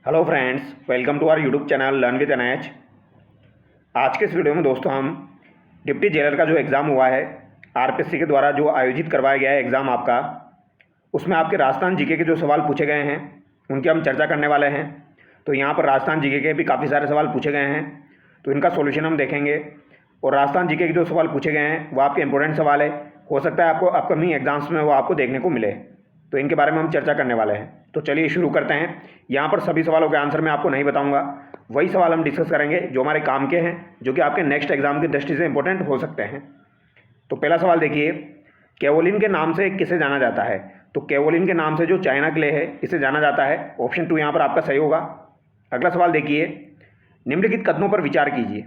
Hello friends, welcome to our YouTube channel learn with NH. आज के इस video में दोस्तों हम डिप्टी जेलर का जो एग्ज़ाम हुआ है आरपीएससी के द्वारा जो आयोजित करवाया गया है एग्ज़ाम आपका, उसमें आपके राजस्थान जीके के जो सवाल पूछे गए हैं उनकी हम चर्चा करने वाले हैं। तो यहाँ पर राजस्थान जीके के भी काफ़ी सारे सवाल पूछे गए हैं, तो इनका सोल्यूशन हम देखेंगे। और राजस्थान जीके के जो सवाल पूछे गए हैं वो आपके इंपॉर्टेंट सवाल है, हो सकता है आपको अपकमिंग एग्जाम्स में वो आपको देखने को मिले, तो इनके बारे में हम चर्चा करने वाले हैं। तो चलिए शुरू करते हैं। यहाँ पर सभी सवालों के आंसर मैं आपको नहीं बताऊंगा, वही सवाल हम डिस्कस करेंगे जो हमारे काम के हैं, जो कि आपके नेक्स्ट एग्जाम की दृष्टि से इंपॉर्टेंट हो सकते हैं। तो पहला सवाल देखिए, केवोलिन के नाम से किसे जाना जाता है? तो केवोलिन के नाम से जो चाइना क्ले है इसे जाना जाता है। ऑप्शन 2 यहाँ पर आपका सही होगा। अगला सवाल देखिए, निम्नलिखित कथनों पर विचार कीजिए।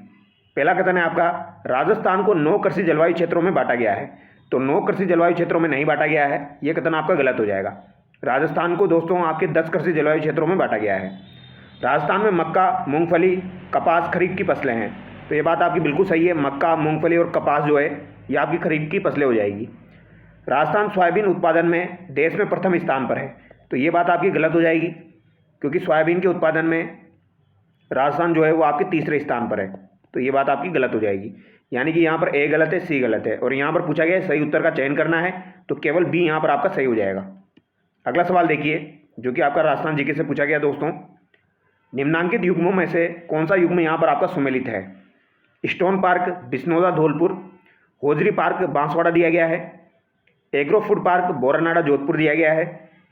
पहला कथन है आपका, राजस्थान को 9 कृषि जलवायु क्षेत्रों में बांटा गया है। तो 9 कृषि जलवायु क्षेत्रों में नहीं बांटा गया है, यह कथन आपका गलत हो जाएगा। राजस्थान को दोस्तों आपके 10 कृषि जलवायु क्षेत्रों में बांटा गया है। राजस्थान में मक्का, मूंगफली, कपास खरीफ की फसलें हैं। तो ये बात आपकी बिल्कुल सही है, मक्का, मूंगफली और कपास जो है ये आपकी खरीफ की फसलें हो जाएगी। राजस्थान सोयाबीन उत्पादन में देश में प्रथम स्थान पर है। तो ये बात आपकी गलत हो जाएगी, क्योंकि सोयाबीन के उत्पादन में राजस्थान जो है वो आपके तीसरे स्थान पर है। तो ये बात आपकी गलत हो जाएगी, यानी कि यहाँ पर ए गलत है, सी गलत है, और यहाँ पर पूछा गया है सही उत्तर का चयन करना है, तो केवल बी यहाँ पर आपका सही हो जाएगा। अगला सवाल देखिए, जो कि आपका राजस्थान जीके से पूछा गया दोस्तों, निम्नांकित युग्मों में से कौन सा युग्म यहाँ पर आपका सुमेलित है? Stone park Bishnoda Dholpur, hosiery park Banswara दिया गया है, agro food park Boranada Jodhpur दिया गया है,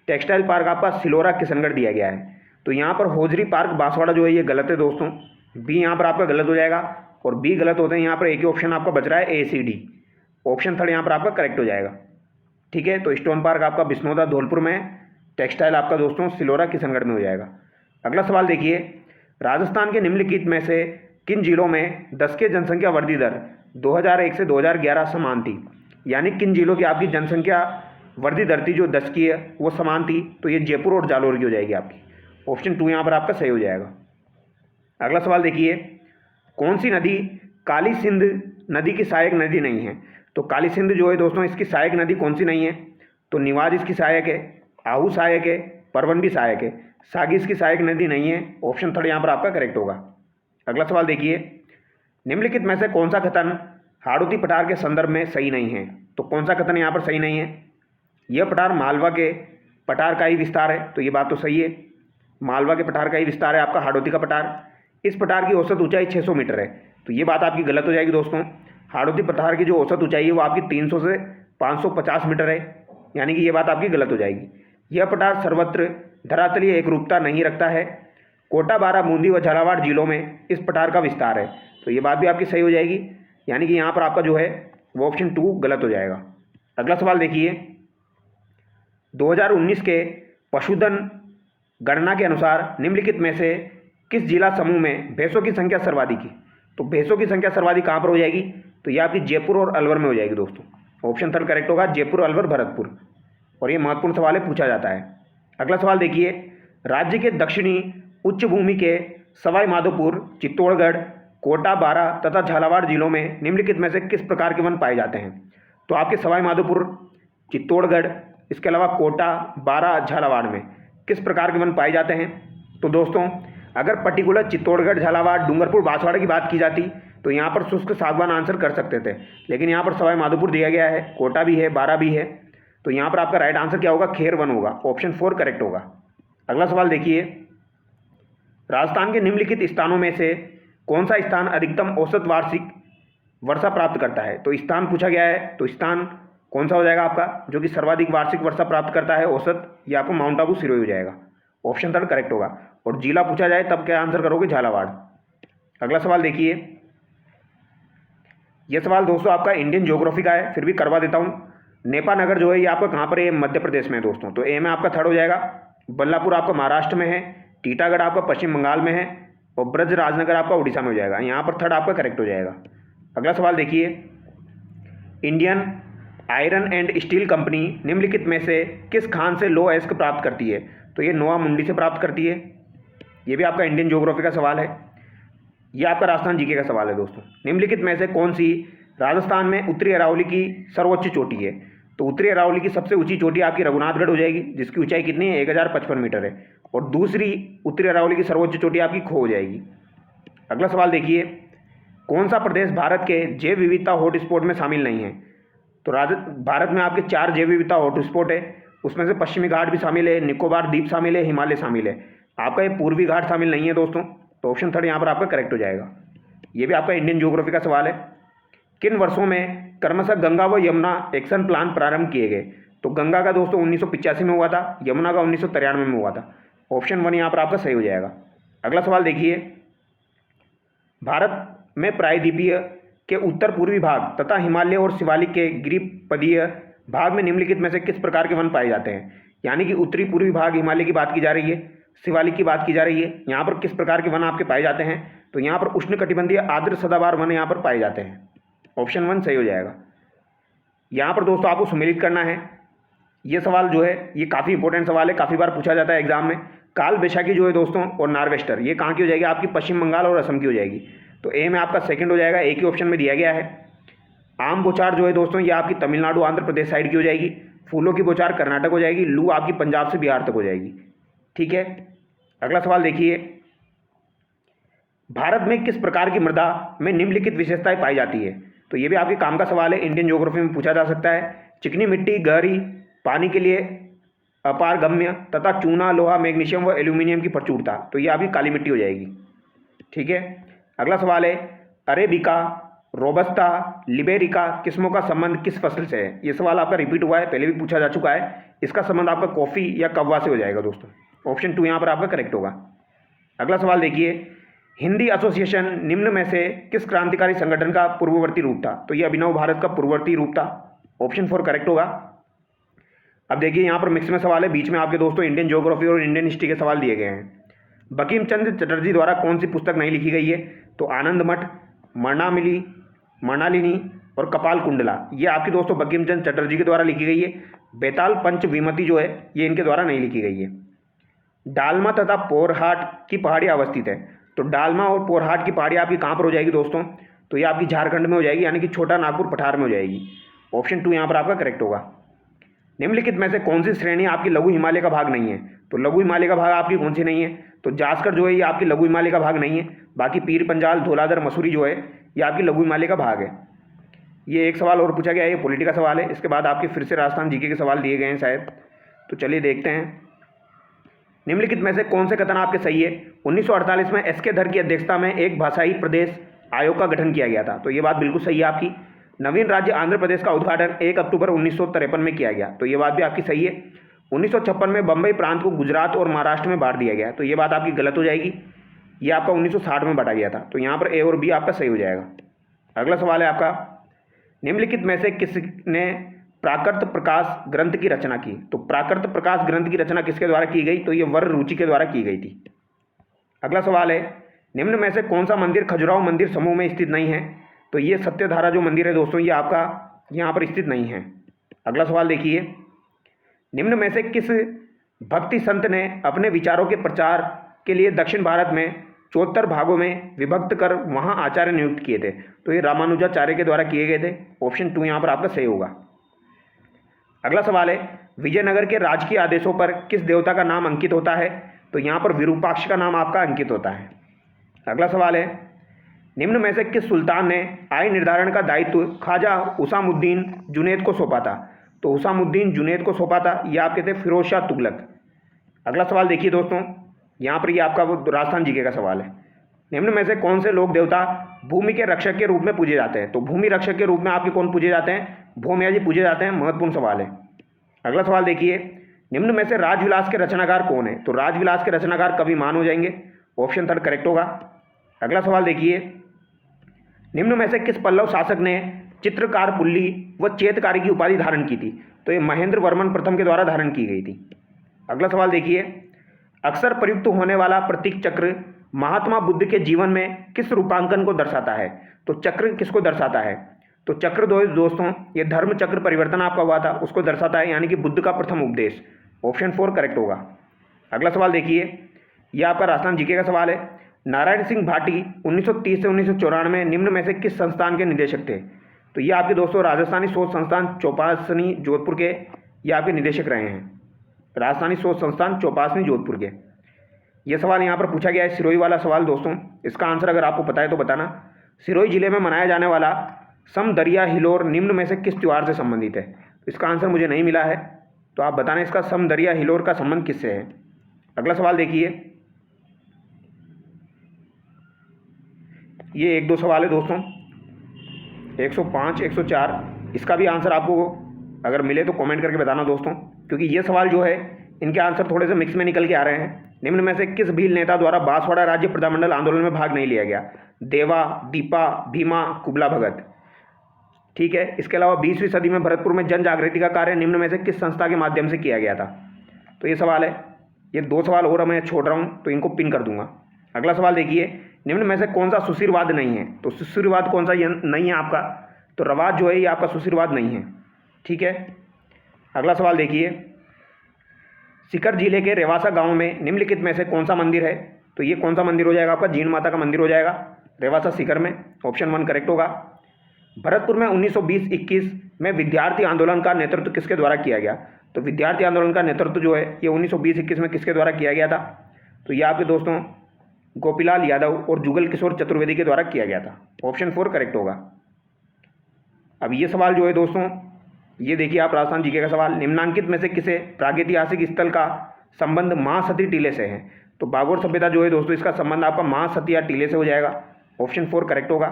टेक्सटाइल पार्क आपका सिलोरा किशनगढ़ दिया गया है। तो यहाँ पर होजरी पार्क बांसवाड़ा जो है ये गलत है दोस्तों, बी यहाँ पर आपका गलत हो जाएगा, और बी गलत होते हैं यहाँ पर एक ही ऑप्शन आपका बच रहा है, ए सी डी। ऑप्शन थर्ड यहाँ पर आपका करेक्ट हो जाएगा। ठीक है, तो स्टोन पार्क आपका बिश्नोदा धौलपुर में, टेक्सटाइल आपका दोस्तों सिलोरा किशनगढ़ में हो जाएगा। अगला सवाल देखिए, राजस्थान के निम्नलिखित में से किन जिलों में 10 के जनसंख्या वृद्धि दर 2001 से 2011 समान थी? यानी किन जिलों की आपकी जनसंख्या वृद्धि दर थी जो 10 की है वो समान थी? तो ये जयपुर और जालौर की हो जाएगी आपकी। ऑप्शन 2 यहाँ पर आपका सही हो जाएगा। अगला सवाल देखिए, कौन सी नदी काली सिंध नदी की सहायक नदी नहीं है? तो काली सिंध जो है दोस्तों इसकी सहायक नदी कौन सी नहीं है? तो निवाज इसकी सहायक है, आहू सहायक है, परवन भी सहायक है, सागी इसकी सहायक नदी नहीं है। ऑप्शन थर्ड यहाँ पर आपका करेक्ट होगा। अगला सवाल देखिए, निम्नलिखित में से कौन सा कथन हाड़ौती पठार के संदर्भ में सही नहीं है? तो कौन सा कथन यहाँ पर सही नहीं है? यह पठार मालवा के पठार का ही विस्तार है। तो ये बात तो सही है, मालवा के पठार का ही विस्तार है आपका हाड़ौती का पठार। इस पठार की औसत ऊंचाई 600 मीटर है। तो ये बात आपकी गलत हो जाएगी दोस्तों। हाड़ौती पठार की जो औसत ऊंचाई है वो आपकी 300 से 550 मीटर है, यानी कि ये बात आपकी गलत हो जाएगी। यह पठार सर्वत्र धरातलीय एकरूपता नहीं रखता है। कोटा, बारा, बूंदी व झालावाड़ जिलों में इस पठार का विस्तार है। तो ये बात भी आपकी सही हो जाएगी, यानी कि यहाँ पर आपका जो है वो ऑप्शन 2 गलत हो जाएगा। अगला सवाल देखिए, 2019 के पशुधन गणना के अनुसार निम्नलिखित में से किस जिला समूह में भैंसों की संख्या सर्वाधिक है? तो भैंसों की संख्या सर्वाधिक कहाँ पर हो जाएगी? तो ये आपकी जयपुर और अलवर में हो जाएगी दोस्तों। ऑप्शन थर्ड करेक्ट होगा, जयपुर, अलवर, भरतपुर। और ये महत्वपूर्ण सवाल है, पूछा जाता है। अगला सवाल देखिए, राज्य के दक्षिणी उच्च भूमि के सवाई माधोपुर, चित्तौड़गढ़, कोटा, बारा तथा झालावाड़ जिलों में निम्नलिखित में से किस प्रकार के वन पाए जाते हैं? तो आपके सवाई माधोपुर, चित्तौड़गढ़, इसके अलावा कोटा, बारा, झालावाड़ में किस प्रकार के वन पाए जाते हैं? तो दोस्तों अगर पर्टिकुलर चित्तौड़गढ़, झालावाड़, डूंगरपुर, बांसवाड़ा की बात की जाती तो यहाँ पर शुष्क सागवान आंसर कर सकते थे, लेकिन यहाँ पर सवाई माधोपुर दिया गया है, कोटा भी है, बारा भी है। तो यहाँ पर आपका राइट आंसर क्या होगा? खेर वन होगा। ऑप्शन 4 करेक्ट होगा। अगला सवाल देखिए, राजस्थान के निम्नलिखित स्थानों में से कौन सा स्थान अधिकतम औसत वार्षिक वर्षा प्राप्त करता है? तो स्थान पूछा गया है, तो स्थान कौन सा हो जाएगा आपका जो कि सर्वाधिक वार्षिक वर्षा प्राप्त करता है औसत? ये आपको माउंट आबू सिरोही हो जाएगा। ऑप्शन थर्ड करेक्ट होगा। और जिला पूछा जाए तब क्या आंसर करोगे? झालावाड़। अगला सवाल देखिए, यह सवाल दोस्तों आपका इंडियन ज्योग्राफी का है, फिर भी करवा देता हूँ। नेपा नगर जो है ये आपका कहाँ पर है? मध्य प्रदेश में है दोस्तों। तो ए में आपका थर्ड हो जाएगा। बल्लापुर आपका महाराष्ट्र में है, टीटागढ़ आपका पश्चिम बंगाल में है, और ब्रज राजनगर आपका उड़ीसा में हो जाएगा। यहाँ पर थर्ड आपका करेक्ट हो जाएगा। अगला सवाल देखिए, Indian iron and steel company निम्नलिखित में से किस खान से लौह अयस्क प्राप्त करती है? तो ये नोवा मुंडी से प्राप्त करती है। ये भी आपका इंडियन ज्योग्राफी का सवाल है। यह आपका राजस्थान जीके का सवाल है दोस्तों। निम्नलिखित में से कौन सी राजस्थान में उत्तरी अरावली की सर्वोच्च चोटी है? तो उत्तरी अरावली की सबसे ऊंची चोटी आपकी रघुनाथगढ़ हो जाएगी, जिसकी ऊंचाई कितनी है? 1055 मीटर है। और दूसरी उत्तरी अरावली की सर्वोच्च चोटी आपकी खो हो जाएगी। अगला सवाल देखिए, कौन सा प्रदेश भारत के जैव विविधता हॉटस्पॉट में शामिल नहीं है? तो भारत में आपके 4 जैव विविधता हॉटस्पॉट है, उसमें से पश्चिमी घाट भी शामिल है, निकोबार द्वीप शामिल है, हिमालय शामिल है। आपका ये पूर्वी घाट शामिल नहीं है दोस्तों, तो ऑप्शन 3 यहाँ पर आपका करेक्ट हो जाएगा। ये भी आपका इंडियन ज्योग्राफी का सवाल है। किन वर्षों में क्रमशः गंगा व यमुना एक्शन प्लान प्रारंभ किए गए? तो गंगा का दोस्तों 1985 में हुआ था, यमुना का 1993 में हुआ था। ऑप्शन 1 यहाँ पर आपका सही हो जाएगा। अगला सवाल देखिए, भारत में प्रायद्वीपीय के उत्तर पूर्वी भाग तथा हिमालय और शिवालिक के गिरिपदीय भाग में निम्नलिखित में से किस प्रकार के वन पाए जाते हैं? यानी कि उत्तरी पूर्वी भाग हिमालय की बात की जा रही है, शिवालिक की बात की जा रही है। यहाँ पर किस प्रकार के वन आपके पाए जाते हैं? तो यहाँ पर उष्णकटिबंधीय आर्द्र सदाबहार वन यहाँ पर पाए जाते हैं। ऑप्शन 1 सही हो जाएगा। यहाँ पर दोस्तों आपको सम्मिलित करना है। ये सवाल जो है ये काफ़ी इंपॉर्टेंट सवाल है, काफ़ी बार पूछा जाता है एग्जाम में। काल बैशाखी जो है दोस्तों और नार्वेस्टर, ये कहाँ की हो जाएगी? आपकी पश्चिम बंगाल और असम की हो जाएगी। तो ए में आपका सेकंड हो जाएगा, एक ही ऑप्शन में दिया गया है। आम बोचार जो है दोस्तों ये आपकी तमिलनाडु आंध्र प्रदेश साइड की हो जाएगी। फूलों की बोचार कर्नाटक हो जाएगी। लू आपकी पंजाब से बिहार तक हो जाएगी। ठीक है, अगला सवाल देखिए, भारत में किस प्रकार की मृदा में निम्नलिखित विशेषताएं पाई जाती है? तो ये भी आपके काम का सवाल है, इंडियन ज्योग्राफी में पूछा जा सकता है। चिकनी मिट्टी, गहरी, पानी के लिए अपारगम्य तथा चूना, लोहा, मैग्नीशियम व एल्यूमिनियम की प्रचुरता, तो ये आपकी काली मिट्टी हो जाएगी। ठीक है, अगला सवाल है, अरेबिका, रोबस्टा, लिबेरिका किस्मों का संबंध किस फसल से है? ये सवाल आपका रिपीट हुआ है, पहले भी पूछा जा चुका है। इसका संबंध आपका कॉफ़ी या कव्वा से हो जाएगा दोस्तों। ऑप्शन 2 यहाँ पर आपका करेक्ट होगा। अगला सवाल देखिए, हिंदी एसोसिएशन निम्न में से किस क्रांतिकारी संगठन का पूर्ववर्ती रूप था? तो ये अभिनव भारत का पूर्ववर्ती रूप था। ऑप्शन 4 करेक्ट होगा। अब देखिए यहाँ पर मिक्स में सवाल है, बीच में आपके दोस्तों इंडियन ज्योग्राफी और इंडियन हिस्ट्री के सवाल दिए गए हैं। बंकिम चंद्र चटर्जी द्वारा कौन सी पुस्तक नहीं लिखी गई है? तो आनंद मठ, मृणालिनी और कपाल कुंडला, ये आपके दोस्तों बंकिम चंद्र चटर्जी के द्वारा लिखी गई है। बेताल पंच विमति जो है ये इनके द्वारा नहीं लिखी गई है। डालमा तथा पोरहाट की पहाड़ी अवस्थित है। तो डालमा और पोरहाट की पहाड़ी आपकी कहाँ पर हो जाएगी दोस्तों? तो ये आपकी झारखंड में हो जाएगी, यानी कि छोटा नागपुर पठार में हो जाएगी। ऑप्शन 2 यहाँ पर आपका करेक्ट होगा। निम्नलिखित में से कौन सी श्रेणी आपकी लघु हिमालय का भाग नहीं है? तो लघु हिमालय का भाग आपकी कौन सी नहीं है? तो जास्कर जो है ये आपकी लघु हिमालय का भाग नहीं है। बाकी पीर पंजाल, धौलाधर, मसूरी जो है ये आपकी लघु हिमालय का भाग है। ये एक सवाल और पूछा गया है, ये पॉलिटी का सवाल है। इसके बाद आपके फिर से राजस्थान जीके के सवाल दिए गए हैं शायद, तो चलिए देखते हैं। निम्नलिखित में से कौन से कथन आपके सही है? 1948 में एस के धर की अध्यक्षता में एक भाषाई प्रदेश आयोग का गठन किया गया था। तो ये बात बिल्कुल सही है आपकी। नवीन राज्य आंध्र प्रदेश का उद्घाटन 1 अक्टूबर 1953 में किया गया। तो ये बात भी आपकी सही है। 1956 में बम्बई प्रांत को गुजरात और महाराष्ट्र में बांट दिया गया। तो ये बात आपकी गलत हो जाएगी, ये आपका 1960 में बांटा गया था। तो यहाँ पर ए और बी आपका सही हो जाएगा। अगला सवाल है आपका, निम्नलिखित में से किसने प्राकृत प्रकाश ग्रंथ की रचना की? तो प्राकृत प्रकाश ग्रंथ की रचना किसके द्वारा की गई? तो ये वर रुचि के द्वारा की गई थी। अगला सवाल है, निम्न में से कौन सा मंदिर खजुराहो मंदिर समूह में स्थित नहीं है? तो ये सत्यधारा जो मंदिर है दोस्तों ये आपका यहाँ पर स्थित नहीं है। अगला सवाल देखिए, निम्न में से किस भक्ति संत ने अपने विचारों के प्रचार के लिए दक्षिण भारत में 74 भागों में विभक्त कर वहाँ आचार्य नियुक्त किए थे? तो ये रामानुजाचार्य के द्वारा किए गए थे। ऑप्शन 2 यहाँ पर आपका सही होगा। अगला सवाल है, विजयनगर के राजकीय आदेशों पर किस देवता का नाम अंकित होता है? तो यहाँ पर विरूपाक्ष का नाम आपका अंकित होता है। अगला सवाल है, निम्न में से किस सुल्तान ने आय निर्धारण का दायित्व ख्वाजा हुसामुद्दीन जुनैद को सौंपा था? तो हुसामुद्दीन जुनैद को सौंपा था, ये आपके थे फिरोज शाह तुगलक। अगला सवाल देखिए दोस्तों, यहाँ पर ये आपका राजस्थान जीके का सवाल है। निम्न में से कौन से लोक देवता भूमि के रक्षक के रूप में पूजे जाते हैं? तो भूमि रक्षक के रूप में आपके कौन पूजे जाते हैं? भूमिया जी पूजे जाते हैं। महत्वपूर्ण सवाल है। अगला सवाल देखिए, निम्न में से राजविलास के रचनाकार कौन है? तो राजविलास के रचनाकार कवि मान हो जाएंगे। ऑप्शन 3 करेक्ट होगा। अगला सवाल देखिए, निम्न में से किस पल्लव शासक ने चित्रकार पुल्ली व चेतकारी की उपाधि धारण की थी? तो ये महेंद्र वर्मन प्रथम के द्वारा धारण की गई थी। अगला सवाल देखिए, अक्सर प्रयुक्त होने वाला प्रतीक चक्र महात्मा बुद्ध के जीवन में किस रूपांकन को दर्शाता है? तो चक्र किसको दर्शाता है? तो चक्र दोस्तों ये धर्म चक्र परिवर्तन आपका हुआ था उसको दर्शाता है, यानी कि बुद्ध का प्रथम उपदेश। ऑप्शन 4 करेक्ट होगा। अगला सवाल देखिए, यह आपका राजस्थान जीके का सवाल है। नारायण सिंह भाटी 1930 से 1994 में निम्न में से किस संस्थान के निदेशक थे? तो ये आपके दोस्तों राजस्थानी शोध संस्थान चौपासनी जोधपुर के ये आपके निदेशक रहे हैं। राजस्थानी शोध संस्थान चौपासनी जोधपुर के। ये सवाल यहाँ पर पूछा गया है, सिरोही वाला सवाल दोस्तों। इसका आंसर अगर आपको पता है तो बताना। सिरोही जिले में मनाया जाने वाला समदरिया हिलोर निम्न में से किस त्योहार से संबंधित है? इसका आंसर मुझे नहीं मिला है, तो आप बताना इसका समदरिया हिलोर का संबंध किससे है। अगला सवाल देखिए, ये 1-2 सवाल है दोस्तों, 105, 104। इसका भी आंसर आपको अगर मिले तो कमेंट करके बताना दोस्तों, क्योंकि ये सवाल जो है इनके आंसर थोड़े से मिक्स में निकल के आ रहे हैं। निम्न में से किस भील नेता द्वारा बांसवाड़ा राज्य प्रजामंडल आंदोलन में भाग नहीं लिया गया? देवा, दीपा, भीमा, कुबला भगत। ठीक है। इसके अलावा 20वीं सदी में भरतपुर में जन जागृति का कार्य निम्न में से किस संस्था के माध्यम से किया गया था? तो ये सवाल है। ये 2 सवाल और मैं छोड़ रहा हूँ तो इनको पिन कर दूंगा। अगला सवाल देखिए, निम्न में से कौन सा सुशीरवाद नहीं है? तो सुशीरवाद कौन सा नहीं है आपका? तो रवाज जो है ये आपका सुशीरवाद नहीं है। ठीक है। अगला सवाल देखिए, सीकर जिले के रेवासा गांव में निम्नलिखित में से कौन सा मंदिर है? तो ये कौन सा मंदिर हो जाएगा आपका? जीण माता का मंदिर हो जाएगा रेवासा सीकर में। ऑप्शन 1 करेक्ट होगा। भरतपुर में 1920-21 में विद्यार्थी आंदोलन का नेतृत्व किसके द्वारा किया गया? तो विद्यार्थी आंदोलन का नेतृत्व जो है ये 1920-21 में किसके द्वारा किया गया था? तो ये आपके दोस्तों गोपीलाल यादव और जुगल किशोर चतुर्वेदी के द्वारा किया गया था। ऑप्शन 4 करेक्ट होगा। अब ये सवाल जो है दोस्तों, ये देखिए आप, राजस्थान जीके का सवाल, निम्नांकित में से किसे प्रागैतिहासिक स्थल का संबंध महासती टीले से है? तो बागोर सभ्यता जो है दोस्तों इसका संबंध आपका महासती या टीले से हो जाएगा। ऑप्शन 4 करेक्ट होगा।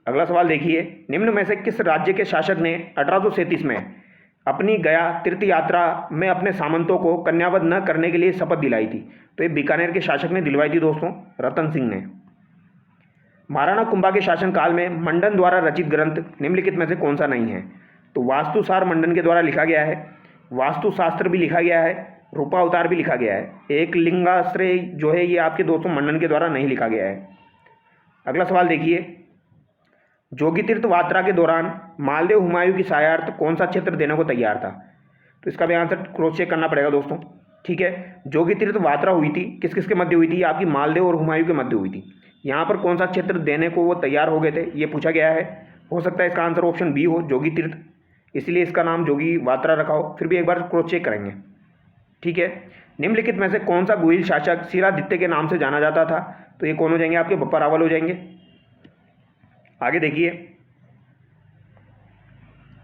अगला सवाल देखिए, निम्न में से किस राज्य के शासक ने 1837 में अपनी गया तीर्थ यात्रा में अपने सामंतों को कन्यावध न करने के लिए शपथ दिलाई थी? तो ये बीकानेर के शासक ने दिलवाई थी दोस्तों, रतन सिंह ने। महाराणा कुंभा के शासनकाल में मंडन द्वारा रचित ग्रंथ निम्नलिखित में से कौन सा नहीं है? तो वास्तुसार मंडन के द्वारा लिखा गया है, वास्तुशास्त्र भी लिखा गया है, रूपावतार भी लिखा गया है। एक लिंगाश्रय जो है ये आपके दोस्तों मंडन के द्वारा नहीं लिखा गया है। अगला सवाल देखिए, जोगी तीर्थ यात्रा के दौरान मालदेव हुमायूं की सहायता कौन सा क्षेत्र देने को तैयार था? तो इसका भी आंसर क्रॉस चेक करना पड़ेगा दोस्तों। ठीक है। जोगी तीर्थ यात्रा हुई थी, किस किस के मध्य हुई थी? आपकी मालदेव और हुमायूं के मध्य हुई थी। यहाँ पर कौन सा क्षेत्र देने को वो तैयार हो गए थे ये पूछा गया है। हो सकता है इसका आंसर ऑप्शन बी हो, जोगी तीर्थ, इसलिए इसका नाम जोगी यात्रा रखा हो। फिर भी एक बार क्रॉस चेक करेंगे। ठीक है। निम्नलिखित में से कौन सा गुहिल शासक शिलादित्य के नाम से जाना जाता था? तो ये कौन हो जाएंगे? आपके बप्पा रावल हो जाएंगे। आगे देखिए,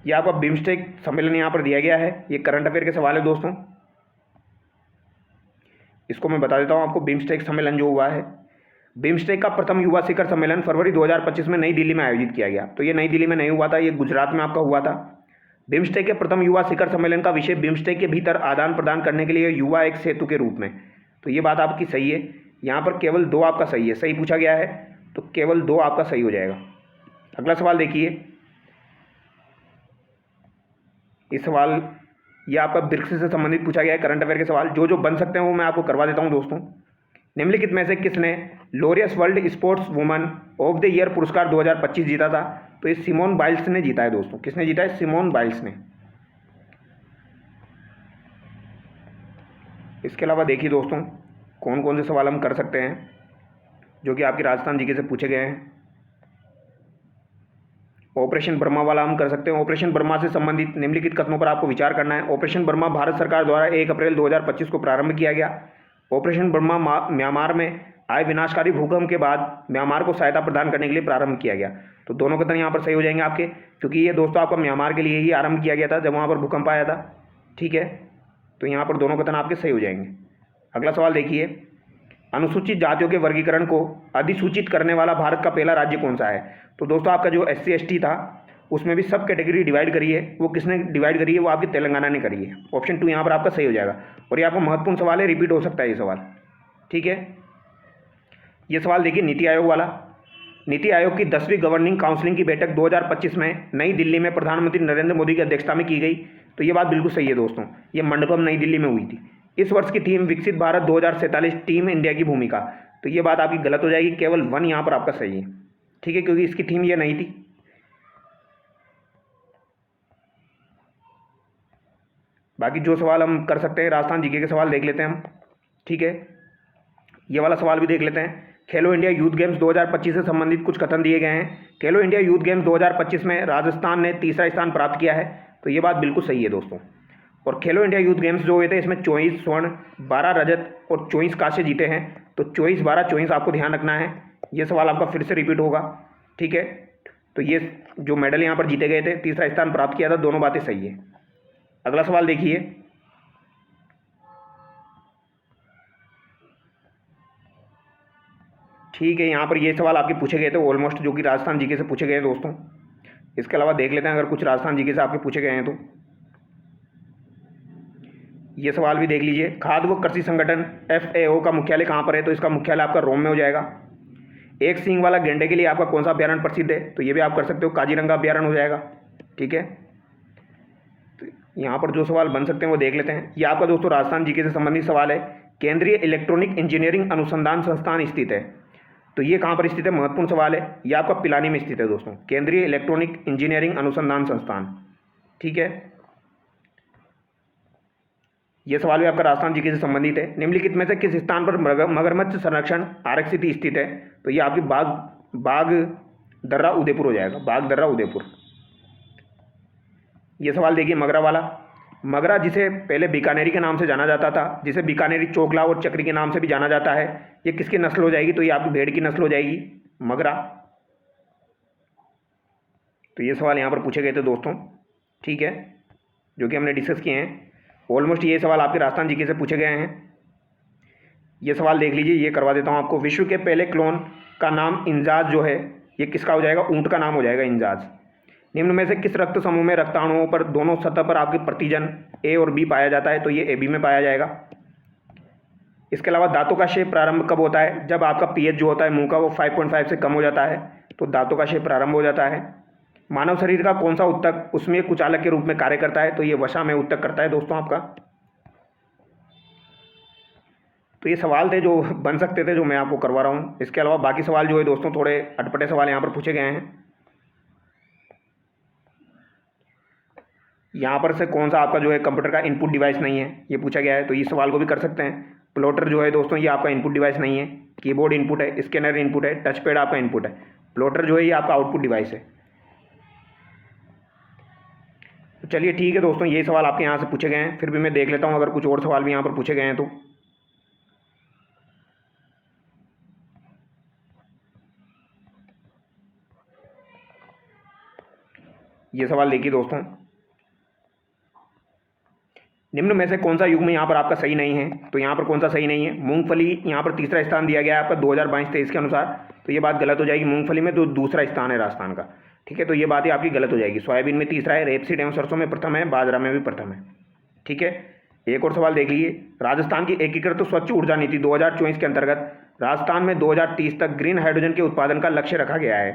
ये आपका बिम्स्टेक सम्मेलन यहाँ पर दिया गया है। ये करंट अफेयर के सवाल है दोस्तों, इसको मैं बता देता हूँ आपको। बिम्स्टेक सम्मेलन जो हुआ है, बिम्स्टेक का प्रथम युवा शिखर सम्मेलन फरवरी 2025 में नई दिल्ली में आयोजित किया गया। तो ये नई दिल्ली में नहीं हुआ था, ये गुजरात में आपका हुआ था। बिम्स्टेक के प्रथम युवा शिखर सम्मेलन का विषय बिम्स्टेक के भीतर आदान प्रदान करने के लिए युवा एक सेतु के रूप में। तो ये बात आपकी सही है। यहाँ पर केवल 2 आपका सही है, सही पूछा गया है तो केवल 2 आपका सही हो जाएगा। अगला सवाल देखिए, इस सवाल ये आपका वृक्ष से संबंधित पूछा गया है, करंट अफेयर के सवाल जो जो बन सकते हैं वो मैं आपको करवा देता हूं दोस्तों। निम्नलिखित में से किसने Laureus world sports woman of the year पुरस्कार 2025 जीता था? तो ये सिमोन बाइल्स ने जीता है दोस्तों। किसने जीता है? सिमोन बाइल्स ने। इसके अलावा देखिए दोस्तों कौन कौन से सवाल हम कर सकते हैं जो कि आपकी राजस्थान जीके से पूछे गए हैं। ऑपरेशन बर्मा वाला हम कर सकते हैं। ऑपरेशन बर्मा से संबंधित निम्नलिखित कथनों पर आपको विचार करना है। ऑपरेशन बर्मा भारत सरकार द्वारा 1 अप्रैल 2025 को प्रारंभ किया गया। ऑपरेशन बर्मा म्यांमार में आए विनाशकारी भूकंप के बाद म्यांमार को सहायता प्रदान करने के लिए प्रारंभ किया गया। तो दोनों कथन यहाँ पर सही हो जाएंगे आपके, क्योंकि ये दोस्तों आपका म्यांमार के लिए ही आरंभ किया गया था जब वहाँ पर भूकंप आया था। ठीक है, तो यहाँ पर दोनों कथन आपके सही हो जाएंगे। अगला सवाल देखिए, अनुसूचित जातियों के वर्गीकरण को अधिसूचित करने वाला भारत का पहला राज्य कौन सा है? तो दोस्तों आपका जो SC ST था उसमें भी सब कैटेगरी डिवाइड करी है, वो किसने डिवाइड करी है? वो आपकी तेलंगाना ने करी है। ऑप्शन 2 यहाँ पर आपका सही हो जाएगा। और ये आपका महत्वपूर्ण सवाल है, रिपीट हो सकता है ये सवाल। ठीक है, ये सवाल देखिए नीति आयोग वाला। नीति आयोग की 10वीं गवर्निंग काउंसिलिंग की बैठक 2025 में नई दिल्ली में प्रधानमंत्री नरेंद्र मोदी की अध्यक्षता में की गई। तो ये बात बिल्कुल सही है दोस्तों, ये मंडपम नई दिल्ली में हुई थी। इस वर्ष की थीम विकसित भारत 2047 टीम इंडिया की भूमिका। तो ये बात आपकी गलत हो जाएगी, केवल 1 यहाँ पर आपका सही है। ठीक है, क्योंकि इसकी थीम ये नहीं थी। बाकी जो सवाल हम कर सकते हैं राजस्थान जीके के सवाल देख लेते हैं हम। ठीक है, ये वाला सवाल भी देख लेते हैं। खेलो इंडिया यूथ गेम्स 2025 से संबंधित कुछ कथन दिए गए हैं। खेलो इंडिया यूथ गेम्स 2025 में राजस्थान ने 3रा स्थान प्राप्त किया है। तो ये बात बिल्कुल सही है दोस्तों। और खेलो इंडिया यूथ गेम्स जो हुए थे इसमें 24 स्वर्ण, 12 रजत और 24 कांस्य जीते हैं। तो 24, 12, 24 आपको ध्यान रखना है। ये सवाल आपका फिर से रिपीट होगा, ठीक है। तो ये जो मेडल यहाँ पर जीते गए थे, तीसरा स्थान प्राप्त किया था, दोनों बातें सही है। अगला सवाल देखिए, ठीक है। यहाँ पर ये सवाल आपके पूछे गए थे ऑलमोस्ट, जो कि राजस्थान जीके से पूछे गए हैं दोस्तों। इसके अलावा देख लेते हैं अगर कुछ राजस्थान जीके से आपके पूछे गए हैं तो ये सवाल भी देख लीजिए। खाद्य व कृषि संगठन FAO का मुख्यालय कहाँ पर है? तो इसका मुख्यालय आपका रोम में हो जाएगा। एक सींग वाला गेंडे के लिए आपका कौन सा अभ्यारण्य प्रसिद्ध है? तो ये भी आप कर सकते हो, काजीरंगा अभ्यारण्य हो जाएगा, ठीक है। तो यहाँ पर जो सवाल बन सकते हैं वो देख लेते हैं। ये आपका दोस्तों राजस्थान जीके से संबंधित सवाल है। केंद्रीय इलेक्ट्रॉनिक इंजीनियरिंग अनुसंधान संस्थान स्थित है, तो ये कहाँ पर स्थित है? महत्वपूर्ण सवाल है। ये आपका पिलानी में स्थित है दोस्तों, केंद्रीय इलेक्ट्रॉनिक इंजीनियरिंग अनुसंधान संस्थान, ठीक है। यह सवाल भी आपका राजस्थान जीके से संबंधित है। निम्नलिखित में से किस स्थान पर मगरमच्छ संरक्षण आरक्षित स्थित है? तो ये आपकी बाग दर्रा उदयपुर हो जाएगा, बाग दर्रा उदयपुर। ये सवाल देखिए मगरा वाला। मगरा जिसे पहले बीकानेरी के नाम से जाना जाता था, जिसे बीकानेरी चोकला और चक्री के नाम से भी जाना जाता है, ये किसकी नस्ल हो जाएगी? तो ये आपकी भेड़ की नस्ल हो जाएगी, मगरा। तो ये सवाल यहाँ पर पूछे गए थे दोस्तों, ठीक है, जो कि हमने डिस्कस किए हैं। ऑलमोस्ट ये सवाल आपके राजस्थान जीके से पूछे गए हैं। ये सवाल देख लीजिए, ये करवा देता हूँ आपको। विश्व के पहले क्लोन का नाम इंजाज जो है, ये किसका हो जाएगा? ऊंट का नाम हो जाएगा, इंजाज। निम्न में से किस रक्त समूह में रक्ताणुओं पर दोनों सतह पर आपके प्रतिजन A और B पाया जाता है? तो ये AB में पाया जाएगा। इसके अलावा दांतों का शेप प्रारंभ कब होता है? जब आपका pH जो होता है मुंह का वो 5.5 से कम हो जाता है, तो दांतों का शेप प्रारंभ हो जाता है। मानव शरीर का कौन सा ऊतक उसमें कुचालक के रूप में कार्य करता है? तो ये वसा में ऊतक करता है दोस्तों आपका। तो ये सवाल थे जो बन सकते थे, जो मैं आपको करवा रहा हूँ। इसके अलावा बाकी सवाल जो है दोस्तों थोड़े अटपटे सवाल यहाँ पर पूछे गए हैं। यहाँ पर से कौन सा आपका जो है कंप्यूटर का इनपुट डिवाइस नहीं है, ये पूछा गया है, तो इस सवाल को भी कर सकते हैं। प्लॉटर जो है दोस्तों ये आपका इनपुट डिवाइस नहीं है, कीबोर्ड इनपुट है, स्कैनर इनपुट है, टच पैड आपका इनपुट है। प्लॉटर जो है ये आपका आउटपुट डिवाइस है। तो चलिए ठीक है दोस्तों, ये सवाल आपके यहाँ से पूछे गए हैं। फिर भी मैं देख लेता हूँ अगर कुछ और सवाल भी यहाँ पर पूछे गए हैं तो। ये सवाल देखिए दोस्तों, निम्न में से कौन सा युग्म यहाँ पर आपका सही नहीं है? तो यहाँ पर कौन सा सही नहीं है? मूंगफली यहाँ पर तीसरा स्थान दिया गया है आपका 2022-23 के अनुसार, तो ये बात गलत हो जाएगी। मूंगफली में तो दूसरा स्थान है राजस्थान का, ठीक है, तो ये बात आपकी गलत हो जाएगी। सोयाबीन में तीसरा है, रेपसीड एवं सरसों में प्रथम है, बाजरा में भी प्रथम है, ठीक है। एक और सवाल देख लीजिए। राजस्थान की एकीकृत तो स्वच्छ ऊर्जा नीति 2024 के अंतर्गत राजस्थान में 2030 तक ग्रीन हाइड्रोजन के उत्पादन का लक्ष्य रखा गया है,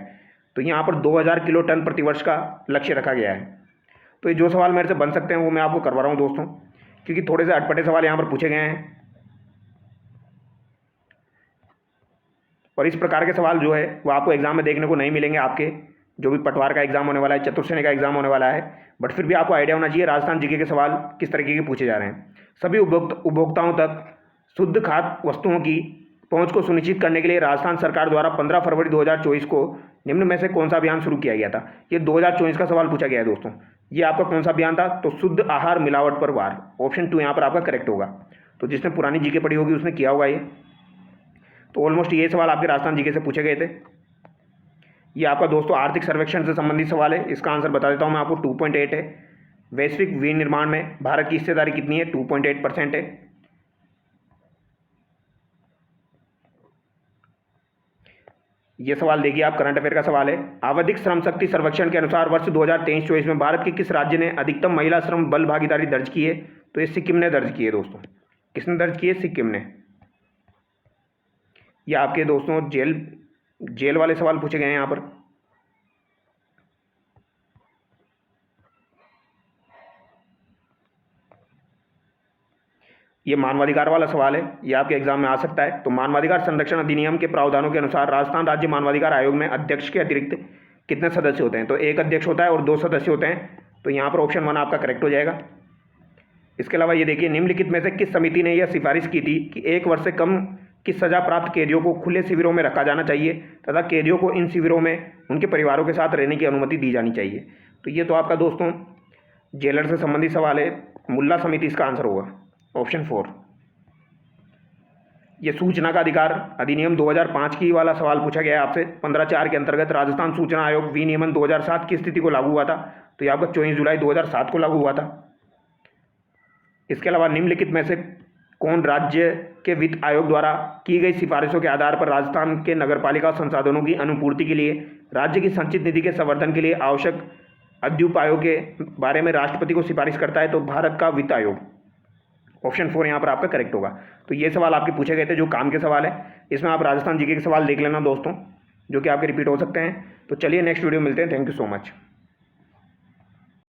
तो यहाँ पर 2000 किलो टन प्रतिवर्ष का लक्ष्य रखा गया है। तो ये जो सवाल मेरे से बन सकते हैं वो मैं आपको करवा रहा हूँ दोस्तों, क्योंकि थोड़े से अटपटे सवाल यहाँ पर पूछे गए हैं। और इस प्रकार के सवाल जो है वो आपको एग्जाम में देखने को नहीं मिलेंगे। आपके जो भी पटवार का एग्जाम होने वाला है, चतुर्सेनी का एग्जाम होने वाला है, बट फिर भी आपको आइडिया होना चाहिए राजस्थान जीके के सवाल किस तरीके के पूछे जा रहे हैं। सभी उपभोक्ताओं तक शुद्ध खाद्य वस्तुओं की पहुंच को सुनिश्चित करने के लिए राजस्थान सरकार द्वारा 15 फरवरी 2024 को निम्न में से कौन सा अभियान शुरू किया गया था? ये 2024 का सवाल पूछा गया है दोस्तों। ये आपका कौन सा अभियान था? तो शुद्ध आहार मिलावट पर वार, ऑप्शन 2 यहाँ पर आपका करेक्ट होगा। तो जिसने पुरानी जीके पढ़ी होगी उसने किया होगा ये। तो ऑलमोस्ट ये सवाल आपके राजस्थान जीके से पूछे गए थे। ये आपका दोस्तों आर्थिक सर्वेक्षण से संबंधित सवाल है। इसका आंसर बता देता हूँ मैं आपको, 2.8 है। वैश्विक विनिर्माण में भारत की हिस्सेदारी कितनी है? 2.8% है। ये सवाल देखिए आप, करंट अफेयर का सवाल है। आवधिक श्रम शक्ति सर्वेक्षण के अनुसार वर्ष 2023-24 में भारत के किस राज्य ने अधिकतम महिला श्रम बल भागीदारी दर्ज की है? तो ये सिक्किम ने दर्ज की है दोस्तों। किसने दर्ज की है? सिक्किम ने। ये आपके दोस्तों जेल वाले सवाल पूछे गए हैं यहाँ पर। ये मानवाधिकार वाला सवाल है, ये आपके एग्जाम में आ सकता है। तो मानवाधिकार संरक्षण अधिनियम के प्रावधानों के अनुसार राजस्थान राज्य मानवाधिकार आयोग में अध्यक्ष के अतिरिक्त कितने सदस्य होते हैं? तो एक अध्यक्ष होता है और 2 सदस्य होते हैं। तो यहाँ पर ऑप्शन 1 आपका करेक्ट हो जाएगा। इसके अलावा ये देखिए, निम्नलिखित में से किस समिति ने यह सिफारिश की थी कि 1 वर्ष से कम की सजा प्राप्त कैदियों को खुले शिविरों में रखा जाना चाहिए तथा कैदियों को इन शिविरों में उनके परिवारों के साथ रहने की अनुमति दी जानी चाहिए? तो ये तो आपका दोस्तों जेलर से संबंधित सवाल है, मुल्ला समिति इसका आंसर होगा, ऑप्शन 4। ये सूचना का अधिकार अधिनियम 2005 की वाला सवाल पूछा गया है आपसे। 15(4) के अंतर्गत राजस्थान सूचना आयोग विनियमन 2007 की स्थिति को लागू हुआ था, तो ये आपका 24 जुलाई 2007 को लागू हुआ था। इसके अलावा निम्नलिखित में से कौन राज्य के वित्त आयोग द्वारा की गई सिफारिशों के आधार पर राजस्थान के नगरपालिका संसाधनों की अनुपूर्ति के लिए राज्य की संचित निधि के संवर्धन के लिए आवश्यक अद्युपायों के बारे में राष्ट्रपति को सिफारिश करता है? तो भारत का वित्त आयोग, ऑप्शन 4 यहाँ पर आपका करेक्ट होगा। तो ये सवाल आपके पूछे गए थे जो काम के सवाल है। इसमें आप राजस्थान जीके के सवाल देख लेना दोस्तों, जो कि आपके रिपीट हो सकते हैं। तो चलिए नेक्स्ट वीडियो मिलते हैं। Thank you so much.